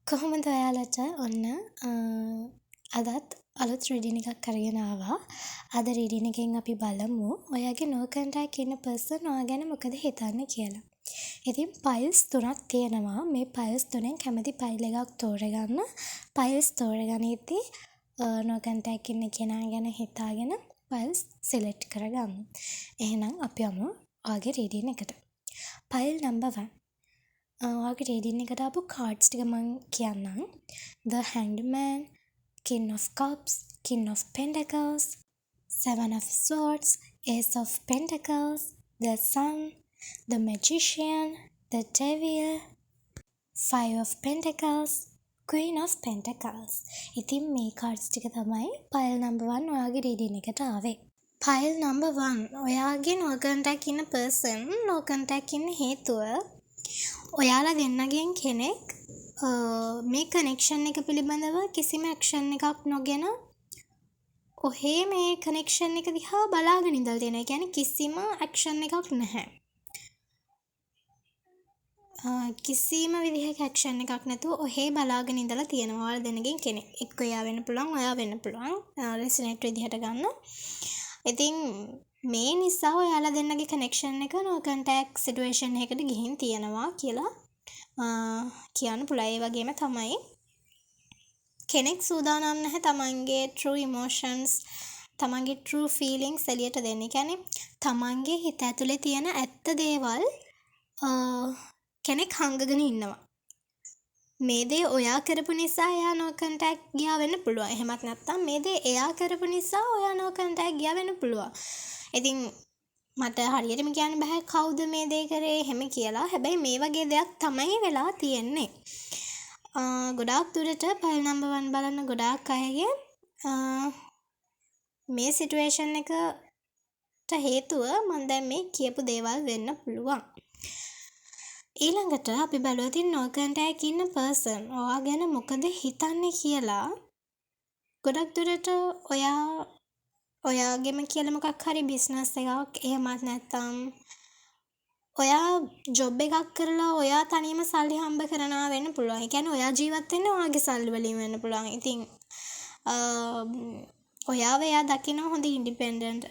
කොහොමද ඔයාලට ඔන්න අදත් අලුත් රීඩින් එකක් අරගෙන ආවා. අද රීඩින් එකෙන් අපි බලමු ඔයාගේ no contact ඉන්න person ඔයා ගැන මොකද හිතන්නේ කියලා. ඉතින් පයිල්ස් 3ක් තියෙනවා. මේ පයිල්ස් තුනෙන් කැමති පයිල් එකක් තෝරගන්න. පයිල්ස් තෝරගනිද්දී no contact ඉන්න කෙනා ගැන හිතාගෙන පයිල්ස් select කරගන්න. එහෙනම් අපි යමු ඔයාගේ රීඩින් එකට. File number 1. ඔයාගේ රීඩින් එකට ආපු කාඩ්ස් ටික මම කියන්නම්. The Hanged Man, King of Cups, King of Pentacles, Seven of Swords, Ace of Pentacles, the Sun, the Magician, the Devil, Five of Pentacles, Queen of Pentacles. ඉතින් මේ cards ටික තමයි පයිල් number 1 ඔයාගේ reading එකට ආවේ. File number 1 ඔයාගේ no contact ඉන්න person no contact ඉන්න හේතුව ඔයාලා දෙන්නගෙන් කෙනෙක් මේ කනෙක්ෂන් එක පිළිබඳව කිසිම ඇක්ෂන් එකක් නොගෙන ඔහේ මේ කනෙක්ෂන් එක දිහා බලාගෙන ඉඳලා තියෙනවා. ඒ කියන්නේ කිසිම ඇක්ෂන් එකක් නැහැ. කිසිම විදිහක ඇක්ෂන් එකක් නැතුව ඔහේ බලාගෙන ඉඳලා තියෙනවා. ඔයාලා දෙන්නගෙන් කෙනෙක්. එක්ක එයා වෙන්න පුළුවන්, ඔයා වෙන්න පුළුවන්. රෙසිනේට් විදිහට ගන්න. ඉතින් මේ නිසා ඔයාලා දෙන්නගේ කනෙක්ෂන් එක no contact situation එකකට ගිහින් තියෙනවා කියලා කියන්න පුළුවන්. ඒ වගේම තමයි කෙනෙක් සූදානම් නැහැ තමන්ගේ true emotions, තමන්ගේ true feelings එළියට දෙන්න. ඒ කියන්නේ තමන්ගේ හිත ඇතුලේ තියෙන ඇත්ත දේවල් කෙනෙක් හංගගෙන ඉන්නවා. මේ දේ ඔයා කරපු නිසා එයා no contact ගියා වෙන්න පුළුවන්. එහෙමත් නැත්නම් මේ දේ එයා කරපු නිසා ඔයා no contact ගියා වෙන්න පුළුවන්. ඉතින් මට හරියටම කියන්න බෑ කවුද මේ දේ කරේ එහෙම කියලා. හැබැයි මේ වගේ දෙයක් තමයි වෙලා තියෙන්නේ. ගොඩාක් දුරට පයිල් number 1 බලන ගොඩාක් අයගේ මේ සිටුේෂන් එකට හේතුව මම දැන් මේ කියපු දේවල් වෙන්න පුළුවන්. ඊළඟට අපි බලුවා තින් no contact ඉන්න person ඔයා ගැන මොකද හිතන්නේ කියලා. ගොඩක් දුරට ඔයාගෙම කියලා මොකක් හරි බිස්නස් එකක් එහෙමත් නැත්නම් ඔයා ජොබ් එකක් කරලා ඔයා තනියම සල්ලි හම්බ කරනවා වෙන්න පුළුවන්. ඒ කියන්නේ ඔයා ජීවත් වෙන්නේ ඔයාගේ සල්ලි වලින් වෙන්න පුළුවන්. ඉතින් එයා දකින්න හොඳ ඉන්ඩිපෙන්ඩන්ට්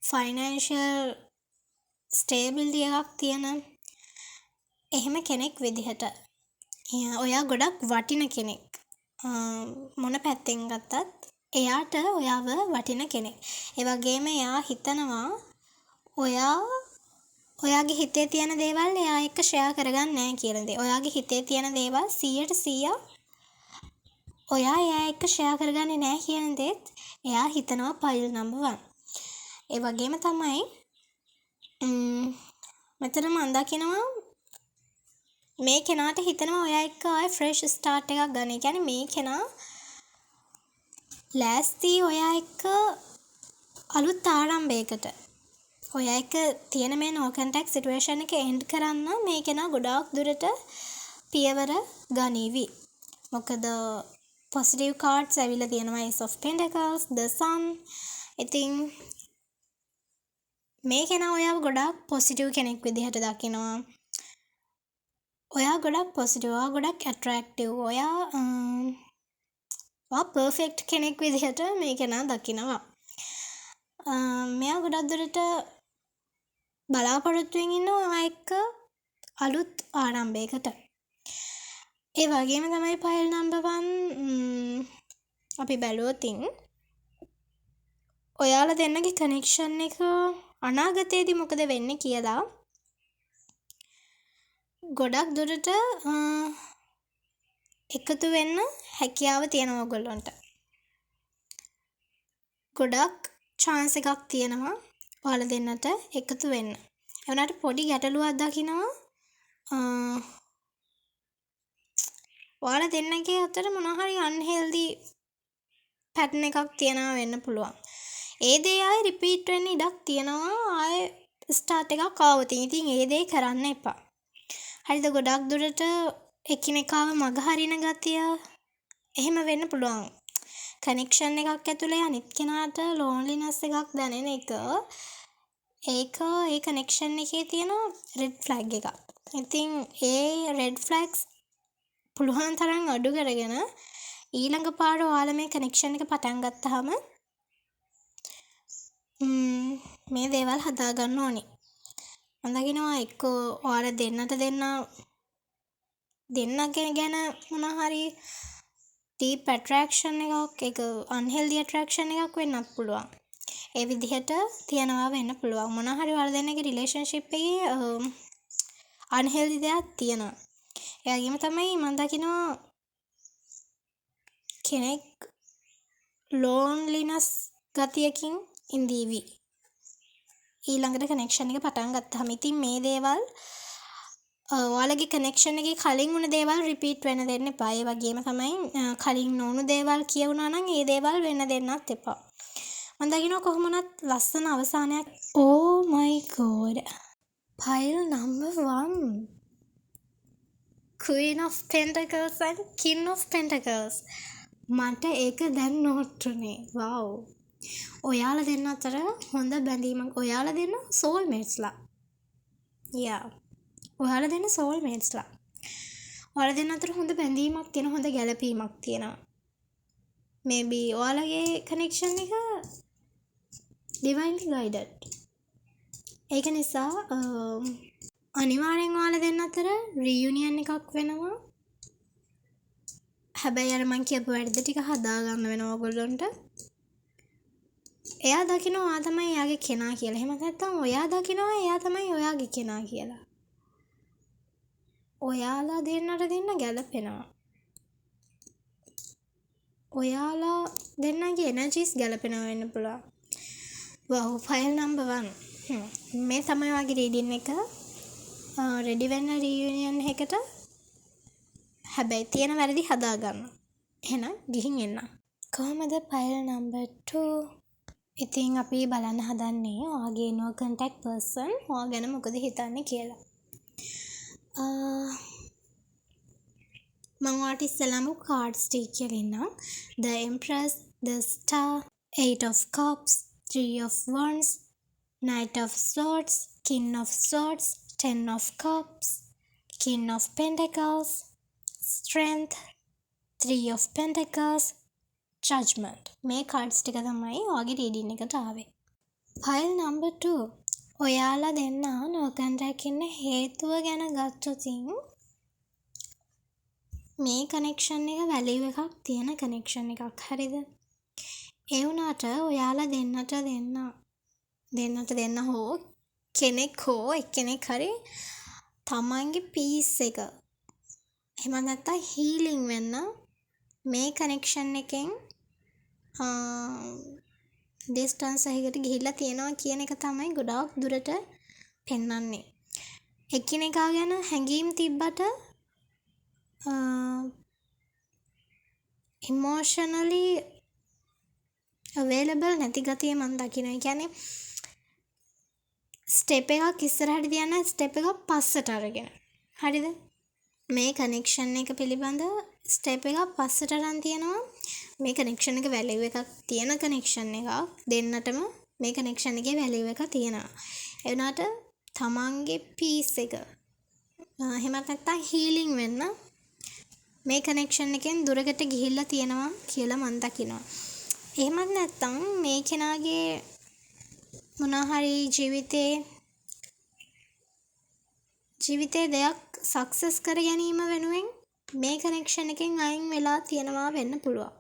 ෆයිනෑන්ෂල් ස්ටේබිලිටි එකක් තියෙන එහෙම කෙනෙක් විදිහට ඔයා ගොඩක් වටින කෙනෙක්. මොන පැත්තෙන් ගත්තත් එයාට ඔයාව වටින කෙනෙක්. ඒ වගේම එයා හිතනවා ඔයාගේ හිතේ තියෙන දේවල් එයා එක්ක ෂෙයා කරගන්නේ නැහැ කියලා දේ. ඔයාගේ හිතේ තියෙන දේවල් 100% එයා එක්ක ෂෙයා කරගන්නේ නැහැ කියන දේත් එයා හිතනවා පයිල් number 1. ඒ වගේම තමයි මෙතන මම දකිනවා මේ කෙනාට හිතනවා ඔයා එක්ක ආයෙ ෆ්‍රෙෂ් ස්ටාර්ට් එකක් ගන්න. ඒ කියන්නේ මේ කෙනා ලෑස්ති ඔයා එක්ක අලුත් ආරම්භයකට ඔයා එක්ක තියෙන මේ no contact situation එක end කරන්න මේ කෙනා ගොඩාක් දුරට පියවර ගනීවි. මොකද positive cards ඇවිල්ලා තියෙනවා Ace of Pentacles, the Sun. ඉතින් මේ කෙනා ඔයාව ගොඩාක් positive කෙනෙක් විදිහට දකිනවා. ඔයා ගොඩක් positive, ඔයා ගොඩක් attractive, ඔයා perfect කෙනෙක් විදිහට මේ කෙනා දකිනවා. මෙයා ගොඩක් දුරට බලාපොරොත්තුවෙන් ඉන්නවා ඔයා එක්ක අලුත් ආරම්භයකට. ඒ වගේම තමයි පයිල් number 1 අපි බැලුවොතින් ඔයාලා දෙන්නගේ කනෙක්ෂන් එක අනාගතයේදී මොකද වෙන්නේ කියලා ගොඩක් දුරට එකතු වෙන්න හැකියාව තියෙනවා ඔයගොල්ලන්ට. ගොඩක් chance එකක් තියෙනවා ඔයාලා දෙන්නට එකතු වෙන්න. ඒ වුණාට පොඩි ගැටලුවක් දකින්නවා ඔයාලා දෙන්නගේ අතර මොනවා හරි unhealthy pattern එකක් තියනවා වෙන්න පුළුවන්. ඒ දේ ආයෙ repeat වෙන්න ඉඩක් තියෙනවා ආයෙ start එකක් ආවොත්. ඉතින් ඒ දේ කරන්න එපා. හරිද? ගොඩක් දුරට එකිනෙකාව මග හරින ගතිය එහෙම වෙන්න පුළුවන්. කනෙක්ෂන් එකක් ඇතුලේ අනිත් කෙනාට loneliness එකක් දැනෙන එක ඒ කනෙක්ෂන් එකේ තියෙන රෙඩ් ෆ්ලැග් එකක්. ඉතින් ඒ රෙඩ් ෆ්ලැග්ස් පුළුවන් තරම් අඩු කරගෙන ඊළඟ පාර ඔයාලා මේ කනෙක්ෂන් එක පටන් ගත්තාම මේ දේවල් හදා ගන්න ඕනේ. මම දකිනවා එක්කෝ ඔයාලා දෙන්නගෙන ගැන මොනවා හරි deep attraction එකක් ඒක unhealthy attraction එකක් වෙන්නත් පුළුවන්. ඒ විදිහට තියනවා වෙන්න පුළුවන්. මොනවා හරි ඔයාලා දෙන්නගේ relationship එකේ unhealthy දෙයක් තියෙනවා. ඒ වගේම තමයි මම දකිනවා කෙනෙක් loneliness ගතියකින් ඉඳීවි. ඊළඟට කනෙක්ෂන් එක පටන් ගත්තාම ඉතින් මේ දේවල් ඔයාලගේ කනෙක්ෂන් එකේ කලින් වුණ දේවල් රිපීට් වෙන්න දෙන්න එපා. ඒ වගේම තමයි කලින් නොවුණු දේවල් කියවුණා නම් ඒ දේවල් වෙන්න දෙන්නත් එපා. මම දකිනවා කොහොම වුණත් ලස්සන අවසානයක්. Oh my god. Pile number 1. Queen of Pentacles and King of Pentacles. මට ඒක දැන් නෝට් උනේ. wow. ඔයාලා දෙන්න අතර හොඳ බැඳීමක්. ඔයාලා දෙන්න soulmatesලා. yeah. ඔයාලා දෙන්න soulmatesලා. ඔයාලා දෙන්න අතර හොඳ බැඳීමක් තියෙන, හොඳ ගැළපීමක් තියෙනවා. maybe ඔයාලගේ connection එක divinely guided. ඒක නිසා අනිවාර්යෙන් ඔයාලා දෙන්න අතර reunion එකක් වෙනවා. හැබැයි අර මං කියපු වැඩ ටික හදා ගන්න වෙනවා ඔයගොල්ලන්ට. එයා දකිනවා ඔයා තමයි එයාගේ කෙනා කියලා. එහෙම නැත්නම් ඔයා දකිනවා එයා තමයි ඔයාගේ කෙනා කියලා. ඔයාලා දෙන්නට දෙන්න ගැලපෙනවා. ඔයාලා දෙන්නගේ එනර්ජිස් ගැලපෙනවා වෙන්න පුළුවන්. wow, file number 1. මේ තමයි වගේ රීඩින් එක. රෙඩි වෙන්න රියුනියන් එකට. හැබැයි තියෙන වැරදි හදා ගන්න. එහෙනම් ගිහින් එන්න. කොහමද file number 2? ඉතින් අපි බලන්න හදන්නේ ඔයාගේ no contact person ඔයා ගැන මොකද හිතන්නේ කියලා. මම ඔයාලට ඉස්සෙල්ලාම cards ටික කියලා ඉන්නම්. The Empress, the Star, 8 of Cups, 3 of Wands, Knight of Swords, King of Swords, 10 of Cups, King of Pentacles, Strength, 3 of Pentacles, Judgment. මේ cards ටික තමයි ඔයාගේ reading එකට ආවේ. File number 2. ඔයාලා දෙන්න no contact ඉන්න හේතුව ගැන ගත්තොත් මේ connection එක value එකක් තියෙන connection එකක්. හරිද? ඒ වුණාට ඔයාලා දෙන්නට දෙන්න හෝ කෙනෙක් හෝ එක්කෙනෙක් හරි තමන්ගේ peace එක එහෙම නැත්නම් healing වෙන්න මේ connection එකෙන් distance එකකට ගිහිල්ලා තියෙනවා කියන එක තමයි ගොඩාක් දුරට පෙන්වන්නේ. එකිනෙකා ගැන හැඟීම් තිබ්බට emotionally available නැති ගතිය මම දකිනවා. ඒ කියන්නේ step එකක් ඉස්සරහට තියන step එකක් පස්සට අරගෙන. හරිද? මේ connection එක පිළිබඳ step එකක් පස්සට අරන් තියනවා. මේ connection එක value එකක් තියෙන connection එකක්. දෙන්නටම මේ connection එකේ value එකක් තියෙනවා. ඒ වුණාට තමන්ගේ peace එක එහෙම නැත්නම් healing වෙන්න මේ connection එකෙන් දුරකට ගිහිල්ලා තියෙනවා කියලා මම දකිනවා. එහෙමත් නැත්නම් මේ කෙනාගේ මොනවා හරි ජීවිතේ දෙයක් සක්සස් කර ගැනීම වෙනුවෙන් මේ connection එකෙන් අයින් වෙලා තියෙනවා වෙන්න පුළුවන්.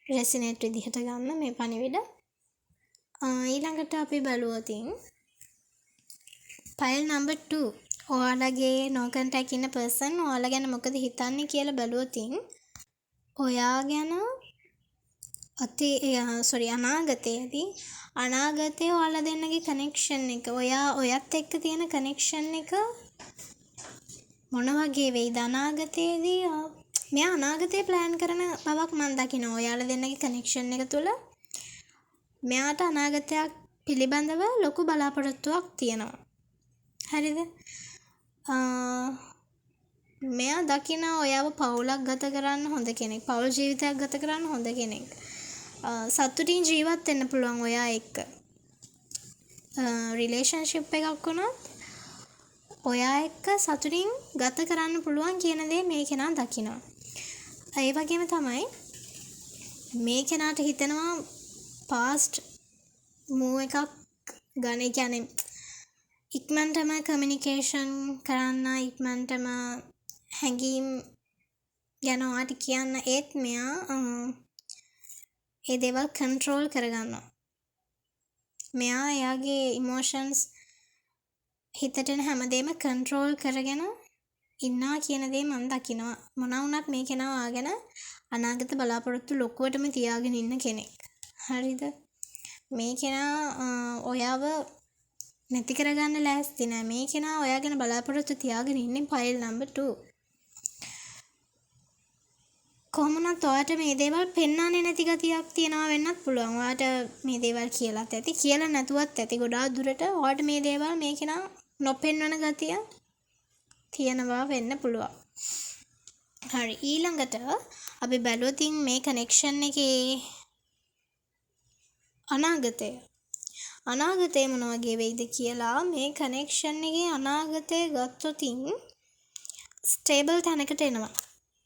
resonate විදිහට ගන්න මේ පණිවිඩ. ඊළඟට අපි බලුවොත් file number 2. ඔයාලගේ no contact ඉන්න person ඔයාලා ගැන මොකද හිතන්නේ කියලා බලුවොත් ඔයා ගැන අනාගතයේ ඔයාලා දෙන්නගේ connection එක ඔයත් එක්ක තියෙන connection එක මොන වගේ වෙයිද අනාගතයේදී මෙයා අනාගතේ plan කරන බවක් මම දකිනවා. ඔයාලා දෙන්නගේ connection එක තුළ මෙයාට අනාගතයක් පිළිබඳව ලොකු බලාපොරොත්තුවක් තියෙනවා. හරිද? මෙයා දකින ඔයාව පවුලක් ගත කරන්න හොඳ කෙනෙක්. පවුල් ජීවිතයක් ගත කරන්න හොඳ කෙනෙක්. සතුටින් ජීවත් වෙන්න පුළුවන් ඔයා එක්ක. රිලේෂන්ෂිප් එකක් වුණත් ඔයා එක්ක සතුටින් ගත කරන්න පුළුවන් කියන දේ මේ කෙනා දකිනවා. ඒ වගේම තමයි මේ කෙනාට හිතෙනවා පාස්ට් මූව් එකක් ගන්න. කියන්නේ ඉක්මනටම කමියුනිකේෂන් කරන්න, ඉක්මනටම හැඟීම් ගැන ඔයාට කියන්න. ඒත් මෙයා ඒ දේවල් කන්ට්‍රෝල් කරගන්නවා. මෙයා එයාගේ ඉමෝෂන්ස් හිතට එන හැමදේම කන්ට්‍රෝල් කරගෙන ඉන්නවා කියන දේ මම දකිනවා. මොනවා වුණත් මේ කෙනා ආගෙන අනාගත බලාපොරොත්තු ලොකුවටම තියාගෙන ඉන්න කෙනෙක්. හරිද? මේ කෙනා ඔයාව නැති කරගන්න ලෑස්ති නෑ. මේ කෙනා ඔයා ගැන බලාපොරොත්තු තියාගෙන ඉන්නේ පයිල් නම්බර් 2. කොහොමවත් ඔයාට මේ දේවල් පෙන්වන්නේ නැති ගතියක් තියනවා වෙන්නත් පුළුවන්. ඔයාට මේ දේවල් කියලාත් ඇති, කියලා නැතුවත් ඇති. ගොඩාක් දුරට ඔයාට මේ දේවල් මේ කෙනා නොපෙන්වන ගතිය තියනවා වෙන්න පුළුවන්. හරි, ඊළඟට අපි බැලුවොත් මේ කනෙක්ෂන් එකේ අනාගතය මොන වගේ වෙයිද කියලා. මේ කනෙක්ෂන් එකේ අනාගතය ගත්තොත් ස්ටේබල් තැනකට එනවා.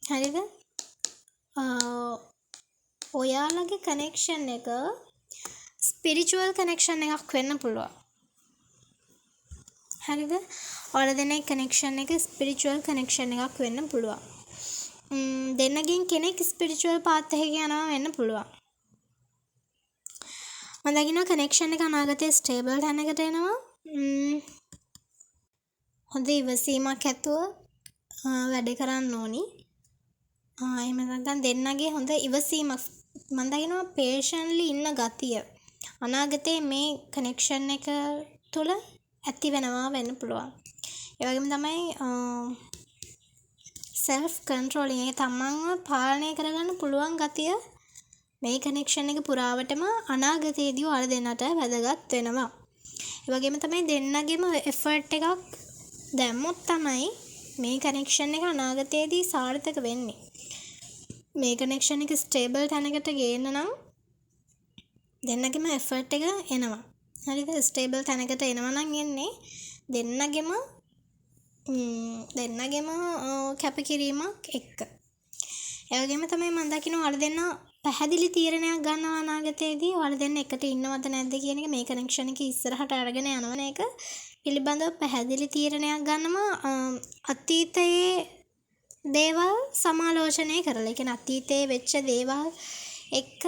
හරිද? ඔයාලගේ කනෙක්ෂන් එක ස්පිරිචුවල් කනෙක්ෂන් එකක් වෙන්න පුළුවන්. හරිද? ඔයාලා දෙන්නේ කනෙක්ෂන් එක ස්පිරිචුවල් කනෙක්ෂන් එකක් වෙන්න පුළුවන්. දෙන්නගෙන් කෙනෙක් ස්පිරිචුවල් පාත් එකක යනවා වෙන්න පුළුවන්. මම දකිනවා කනෙක්ෂන් එක අනාගතයේ ස්ටේබල් තැනකට එනවා. හොඳ ඉවසීමක් ඇතුව වැඩ කරන්න ඕනි. එහෙම නැත්නම් දෙන්නගේ හොඳ ඉවසීමක්. මම දකිනවා පේෂන්ට්ලි ඉන්න ගතිය අනාගතයේ මේ කනෙක්ෂන් එක තුළ ඇති වෙනවා වෙන්න පුළුවන්. ඒ වගේම තමයි self controlling, ඒ තමන්ව පාලනය කරගන්න පුළුවන් ගතිය මේ කනෙක්ෂන් එක පුරාවටම අනාගතයේදී ඔයාලා දෙන්නට වැදගත් වෙනවා. ඒ වගේම තමයි දෙන්නගෙම එෆර්ට් එකක් දැම්මොත් තමයි මේ කනෙක්ෂන් එක අනාගතයේදී සාර්ථක වෙන්නේ. මේ කනෙක්ෂන් එක ස්ටේබල් තැනකට ගේන්න නම් දෙන්නගෙම එෆර්ට් එක එනවා. හරිද? ස්ටේබල් තැනකට එනවා නම් එන්නේ දෙන්නගෙම කැපකිරීමක් එක්ක. ඒ වගේම තමයි මම දකිනවා ඔයාලා දෙන්න පැහැදිලි තීරණයක් ගන්නවා අනාගතයේදී. ඔයාලා දෙන්න එකට ඉන්නවද නැද්ද කියන එක මේ කනෙක්ෂන් එක ඉස්සරහට අරගෙන යනවන එක පිළිබඳව පැහැදිලි තීරණයක් ගන්නවා. අතීතයේ දේවල් සමාලෝචනය කරලා, ඒ කියන්නේ අතීතයේ වෙච්ච දේවල් එක්ක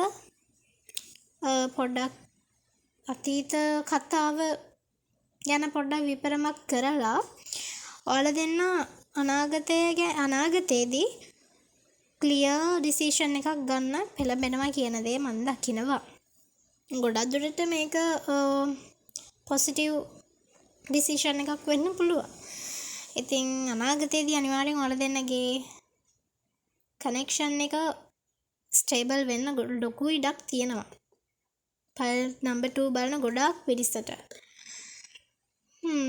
පොඩ්ඩක් අතීත කතාව ගැන පොඩ්ඩක් විපරමක් කරලා ඔයාලා දෙන්න අනාගතයේදී ක්ලියර් ඩිසිෂන් එකක් ගන්න පෙළඹෙනවා කියන දේ මම දකිනවා. ගොඩක් දුරට මේක පොසිටිව් ඩිසිෂන් එකක් වෙන්න පුළුවන්. ඉතින් අනාගතයේදී අනිවාර්යෙන් ඔයාලා දෙන්නගේ කනෙක්ෂන් එක ස්ටේබල් වෙන්න ලොකු ඉඩක් තියෙනවා. ෆයිල් නම්බර් 2 බලන ගොඩාක් පිරිසට.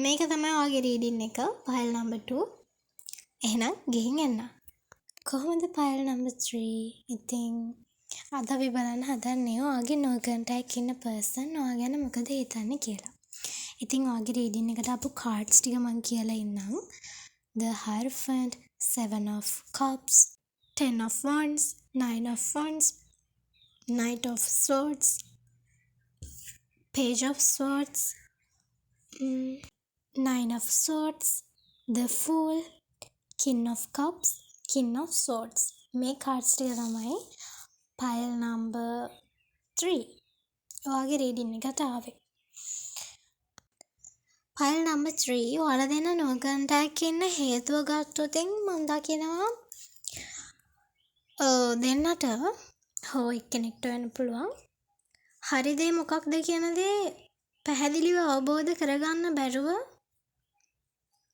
මේක තමයි ඔයාගේ රීඩින් එක ෆයිල් නම්බර් 2. එහෙනම් ගිහින් එන්න. කොහොමද ෆයිල් නම්බර් 3? ඉතින් අද අපි බලන්න හදන්නේ ඔයාගේ no contact ඉන්න person ඔයා ගැන මොකද හිතන්නේ කියලා. ඉතින් ඔයාගේ රීඩින් එකට ආපු කාඩ්ස් ටික මම කියලා ඉන්නම්. The Hierophant, 7 of Cups, 10 of Wands, 9 of Wands, Knight of Swords, Page of Swords, 9 of Swords, The Fool, King of Cups, King of Swords. මේ කාඩ්ස් ටික තමයි pile number 3 ඔයාගේ රීඩින් එකට ආවේ. pile number 3 ඔයාලා දෙන no contact ඉන්න හේතුව ගත්තොත් මම දකිනවා දෙන්නට හෝ එක්කෙනෙක්ට වෙන්න පුළුවන් හරි දේ මොකක්ද කියන දේ පැහැදිලිව අවබෝධ කරගන්න බැරුව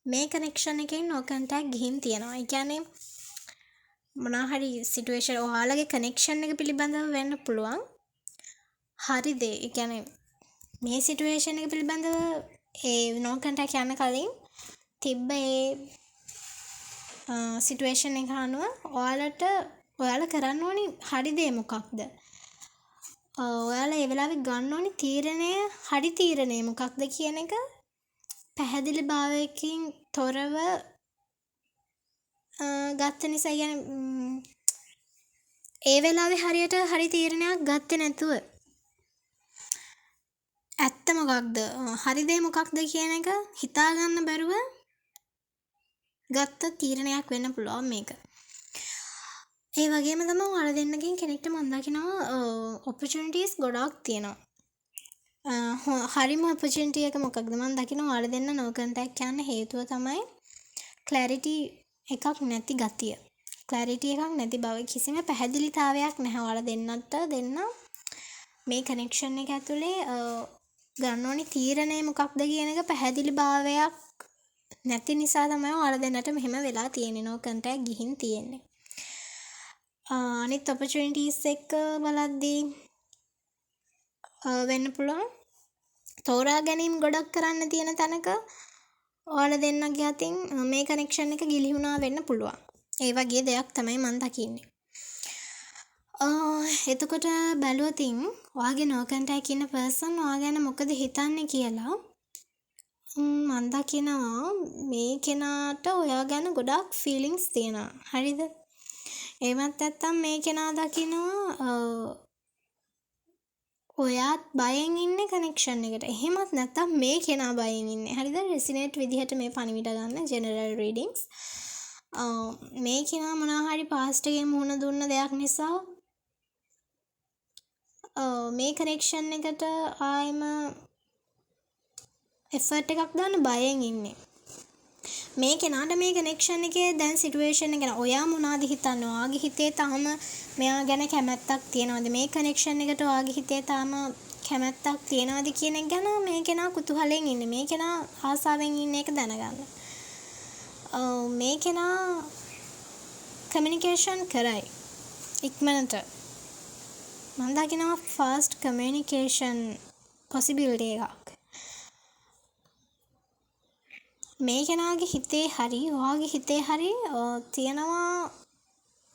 මේ කනෙක්ෂන් එකෙන් no contact ගිහින් තියෙනවා. ඒ කියන්නේ මොනවා හරි සිටුේෂන් ඔයාලගේ කනෙක්ෂන් එක පිළිබඳව වෙන්න පුළුවන් හරි දේ. ඒ කියන්නේ මේ සිටුේෂන් එක පිළිබඳව ඒ no contact යන කලින් තිබ්බ ඒ සිටුේෂන් එක අනුව ඔයාලා කරන්න ඕනි හරි දේ මොකක්ද? ඔයාලා ඒ වෙලාවේ ගන්න ඕනි තීරණය හරි තීරණය මොකක්ද කියන එක පැහැදිලි භාවයකින් තොරව ගත්ත නිසා ඒ වෙලාවේ හරියට හරි තීරණයක් ගත්තේ නැතුව ඇත්ත මොකක්ද හරි දේ මොකක්ද කියන එක හිතා ගන්න බැරුව ගත්ත තීරණයක් වෙන්න පුළුවන් මේක. ඒ වගේම තමයි ඔයාලා දෙන්නගෙන් කෙනෙක්ට මම දකිනවා opportunities ගොඩාක් තියෙනවා. හරිම opportunity එක මොකක්ද මම දකිනවා ඔයාලා දෙන්න no contact යන්න හේතුව තමයි clarity එකක් නැති ගතිය. clarity එකක් නැති බව කිසිම පැහැදිලිතාවයක් නැහැ ඔයාලා දෙන්නට දෙන්න මේ connection එක ඇතුලේ ගන්න ඕනි තීරණය මොකක්ද කියන එක පැහැදිලි භාවයක් නැති නිසා තමයි ඔයාලා දෙන්නට මෙහෙම වෙලා තියෙන්නේ no contact ගිහින් තියෙන්නේ. අනිත් opportunities එක බලද්දී වෙන්න පුළුවන් තෝරා ගැනීම ගොඩක් කරන්න තියෙන තැනක ඔයාලා දෙන්නගේ අතින් මේ connection එක ගිලිහුණා වෙන්න පුළුවන්. ඒ වගේ දෙයක් තමයි මම දකින්නේ. එතකොට බැලුවතින් ඔයාගේ no contact ඉන්න person ඔයා ගැන මොකද හිතන්නේ කියලා මම දකිනවා මේ කෙනාට ඔයා ගැන ගොඩක් feelings තියෙනවා. හරිද? එහෙමත් නැත්නම් මේ කෙනා දකිනවා ඔයාත් බයෙන් ඉන්නේ connection එකට. එහෙමත් නැත්නම් මේ කෙනා බයෙන් ඉන්නේ. හරිද? resonate විදිහට මේ පණිවිඩ ගන්න general readings. මේ කෙනා මොනවා හරි past එකේ මුහුණ දුන්න දෙයක් නිසා මේ connection එකට ආයෙම effort එකක් දාන්න බයෙන් ඉන්නේ. මේ කෙනාට මේ connection එකේ දැන් situation එක ගැන ඔයා මොනවද හිතන්නේ? ඔයාගේ හිතේ තාම මෙයා ගැන කැමැත්තක් තියනවද? මේ connection එකට ඔයාගේ හිතේ තාම කැමැත්තක් තියනවද කියන එක ගැන මේ කෙනා කුතුහලයෙන් ඉන්නේ. මේ කෙනා ආසාවෙන් ඉන්න එක දැනගන්න. මේ කෙනා communication කරයි. ඉක්මනට. මම දකිනවා fast communication possibility එකක්. මේ කෙනාගේ හිතේ හරි ඔයාගේ හිතේ හරි තියෙනවා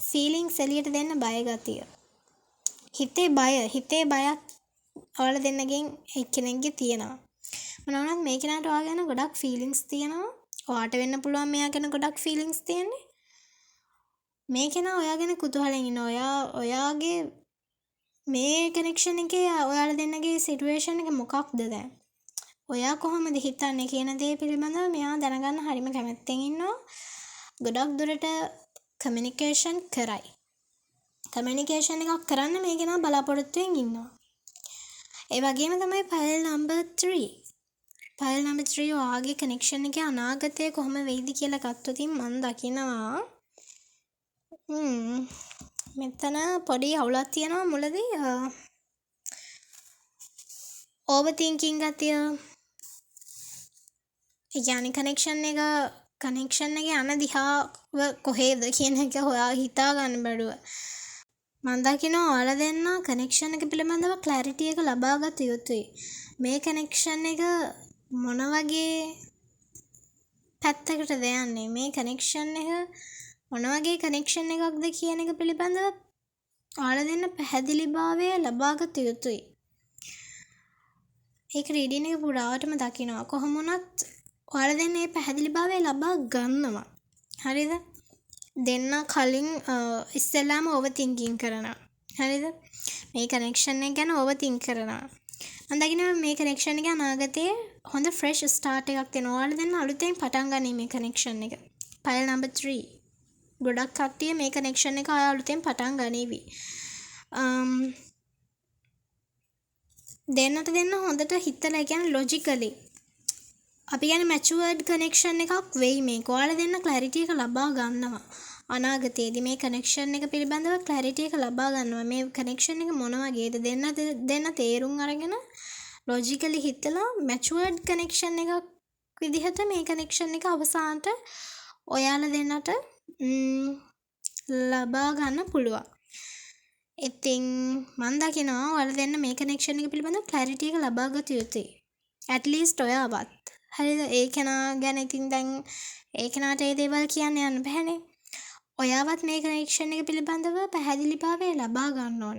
feelings එළියට දෙන්න බය ගතිය. හිතේ බයක් ඔයාලා දෙන්නගෙන් එක්කෙනෙක්ගේ තියෙනවා. මොනවාවත් මේ කෙනාට ඔයා ගැන ගොඩක් feelings තියෙනවා. ඔයාට වෙන්න පුළුවන් මෙයා ගැන ගොඩක් feelings තියෙන්නේ. මේ කෙනා ඔයා ගැන කුතුහලෙන් ඉන්නවා. ඔයාගේ මේ connection එකේ ඔයාලා දෙන්නගේ situation එක මොකක්ද දැන්? ඔයා කොහොමද හිතන්නේ කියන දේ පිළිබඳව මෙයා දැනගන්න හරිම කැමැත්තෙන් ඉන්නවා. ගොඩක් දුරට communication කරයි. communication එකක් කරන්න මේ කෙනා බලාපොරොත්තුෙන් ඉන්නවා. ඒ වගේම තමයි pile number 3. pile number 3 ඔයාගේ connection එකේ අනාගතය කොහොම වෙයිද කියලා ගත්තොත් මම දකිනවා මෙතන පොඩි අවුලක් තියෙනවා මුලදී overthinking ගතිය. ඒ කියන්නේ connection එක යන දිහාව කොහෙද කියන එක හොයා හිතා ගන්න බැරුව මම දකිනවා ඔයාලා දෙන්න connection එක පිළිබඳව clarity එක ලබා ගත යුතුයි. මේ connection එක මොන වගේ පැත්තකටද යන්නේ? මේ connection එක මොන වගේ connection එකක්ද කියන එක පිළිබඳව ඔයාලා දෙන්න පැහැදිලිභාවය ලබා ගත යුතුයි. ඒක රීඩින් එක පුරාවටම දකිනවා. කොහොම වුණත් ඔයාලා දෙන්න මේ පැහැදිලිභාවය ලබා ගන්නවා. හරිද? දෙන්න කලින් ඉස්සෙල්ලාම overthinking කරනවා. හරිද? මේ connection එක ගැන overthink කරනවා. මම දකිනවා මේ connection එක අනාගතයේ හොඳ fresh start එකක් දෙනවා. ඔයාලා දෙන්න අලුතෙන් පටන් ගන්න මේ connection එක. pile number 3. ගොඩක් කට්ටිය මේ connection එක ආය අලුතෙන් පටන් ගනීවි. දෙන්නට දෙන්න හොඳට හිතලා කියන්නේ logically අපි කියන්නේ matured connection එකක් වෙයි මේක. ඔයාලා දෙන්න clarity එක ලබා ගන්නවා. අනාගතයේදී මේ connection එක පිළිබඳව clarity එක ලබා ගන්නවා. මේ connection එක මොන වගේද දෙන්න තේරුම් අරගෙන logically හිතලා matured connection එකක් විදිහට මේ connection එක අවසානට ඔයාලා දෙන්නට ලබා ගන්න පුළුවන්. ඉතින් මම දකිනවා ඔයාලා දෙන්න මේ connection එක පිළිබඳව clarity එක ලබා ගත යුතුයි. at least ඔයාවත්. හරිද? ඒ කෙනා ගැන ඉතින් දැන් ඒ කෙනාට ඒ දේවල් කියන්න යන්න බෑනේ. ඔයාවත් මේ connection එක පිළිබඳව පැහැදිලිභාවය ලබා ගන්න ඕන.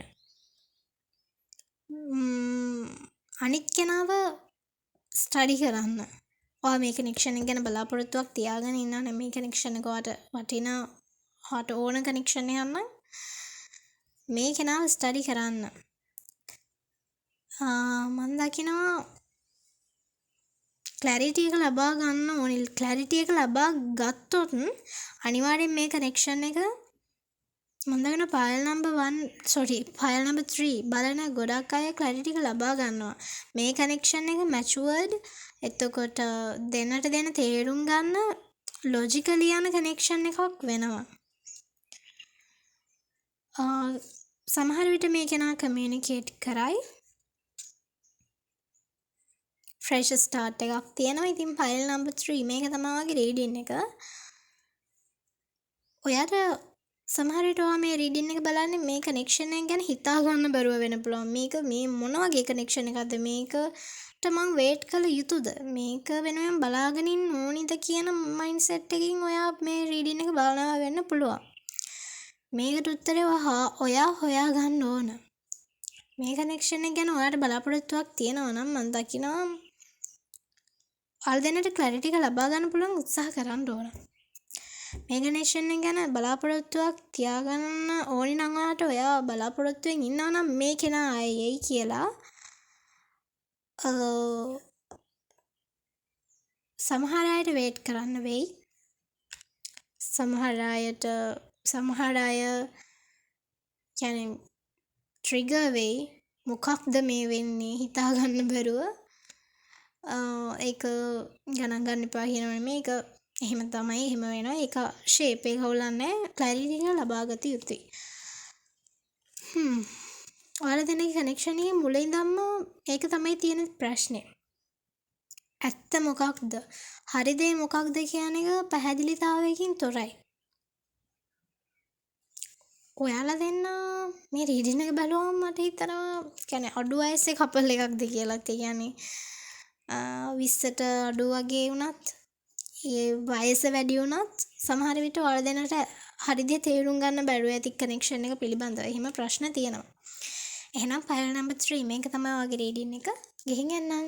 අනිත් කෙනාව ස්ටඩි කරන්න. ඔයා මේ කනෙක්ෂන් එක ගැන බලාපොරොත්තුවක් තියාගෙන ඉන්නවනේ මේ කනෙක්ෂන් එක ඔයාට වටිනා ඔයාට ඕන කනෙක්ෂන් එකක් නම් මේ කෙනාව ස්ටඩි කරන්න. මම දකිනවා ක්ලැරිටි එක ලබා ගන්න ඕනේ. ක්ලැරිටි එක ලබා ගත්තොත් අනිවාර්යෙන් මේ කනෙක්ෂන් එක මම දකිනවා ෆයිල් නම්බර් 3 බලන ගොඩක් අය ක්ලැරිටි එක ලබා ගන්නවා. මේ කනෙක්ෂන් එක මැචුවර්ඩ්. එතකොට දෙන්නට දෙන තේරුම් ගන්න ලොජිකලි යන කනෙක්ෂන් එකක් වෙනවා. සමහර විට මේ කෙනා කමියුනිකේට් කරයි. ෆ්‍රෙෂ් ස්ටාර්ට් එකක් තියෙනවා. ඉතින් ෆයිල් නම්බර් 3 මේක තමයි වගේ රීඩින් එක. ඔයාට සමහර විට ඔයා මේ රීඩින් එක බලන්නේ මේ කනෙක්ෂන් එක ගැන හිතා ගන්න බැරුව වෙන්න පුළුවන්. මේක මේ මොන වගේ කනෙක්ෂන් එකක්ද? මේකට මං වේට් කළ යුතුද? මේක වෙනුවෙන් බලාගෙන ඉන්න ඕනිද කියන මයින්ඩ්සෙට් එකකින් ඔයා මේ රීඩින් එක බලනවා වෙන්න පුළුවන්. මේකට උත්තරේ ඔයා හොයා ගන්න ඕන. මේ කනෙක්ෂන් එක ගැන ඔයාට බලාපොරොත්තුවක් තියෙනවා නම් මම දකිනවා ඔයාලා දෙන්නට ක්ලැරිටි එක ලබා ගන්න පුළුවන් උත්සාහ කරන්න ඕන. මේ කනෙක්ෂන් එක ගැන බලාපොරොත්තුවක් තියාගන්න ඕනි නම් ඔයා බලාපොරොත්තුවෙන් ඉන්නවා නම් මේ කෙනා ආයෙයි කියලා සමහර අයට වේට් කරන්න වෙයි. සමහර අය කියන්නේ ට්‍රිගර් වෙයි. මොකක්ද මේ වෙන්නේ හිතා ගන්න බැරුව. ඒක ගණන් ගන්න එපා කියනවා නෙමෙයි. ඒක එහෙම තමයි එහෙම වෙනවා. ඒක ෂේප් එක හොල්ලන්නේ ක්ලැරිටි එක ලබා ගත යුතුයි. ඔයාලා දෙන කනෙක්ෂන් එකේ මුල ඉඳන්ම ඒක තමයි තියෙන ප්‍රශ්නේ. ඇත්ත මොකක්ද? හරි දේ මොකක්ද කියන එක පැහැදිලිතාවයකින් තොරයි. ඔයාලා දෙන්න මේ රීඩින් එක බලුවම මට හිතෙනවා කියන්නේ අඩු වයසේ කපල් එකක්ද කියලා. ඒ කියන්නේ 20ට අඩු වගේ වුණත් ඒ වයස වැඩි වුණත් සමහර විට ඔයාලා දෙන්නට හරි දේ තේරුම් ගන්න බැරුව ඇති කනෙක්ෂන් එක පිළිබඳව එහෙම ප්‍රශ්න තියෙනවා. එහෙනම් ෆයිල් නම්බර් 3 මේක තමයි ඔයාගේ රීඩින් එක. ගිහින් එන්නම්.